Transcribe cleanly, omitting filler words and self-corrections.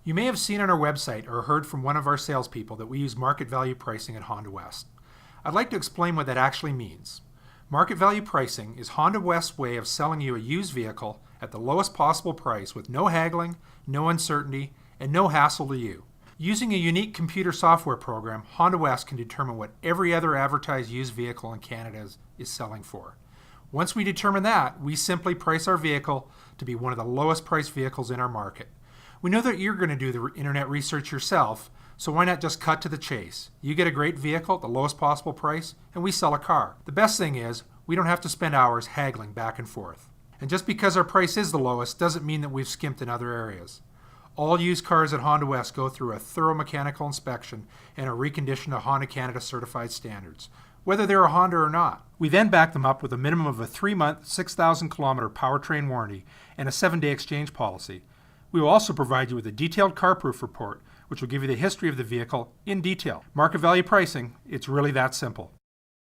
You may have seen on our website or heard from one of our salespeople that we use market value pricing at Honda West. I'd like to explain what that actually means. Market value pricing is Honda West's way of selling you a used vehicle at the lowest possible price with no haggling, no uncertainty, and no hassle to you. Using a unique computer software program, Honda West can determine what every other advertised used vehicle in Canada is selling for. Once we determine that, we simply price our vehicle to be one of the lowest priced vehicles in our market. We know that you're going to do the internet research yourself, so why not just cut to the chase? You get a great vehicle at the lowest possible price, and we sell a car. The best thing is, we don't have to spend hours haggling back and forth. And just because our price is the lowest doesn't mean that we've skimped in other areas. All used cars at Honda West go through a thorough mechanical inspection and are reconditioned to Honda Canada certified standards, whether they're a Honda or not. We then back them up with a minimum of a 3-month, 6,000-kilometer powertrain warranty and a 7-day exchange policy. We will also provide you with a detailed CarProof report, which will give you the history of the vehicle in detail. Market value pricing, it's really that simple.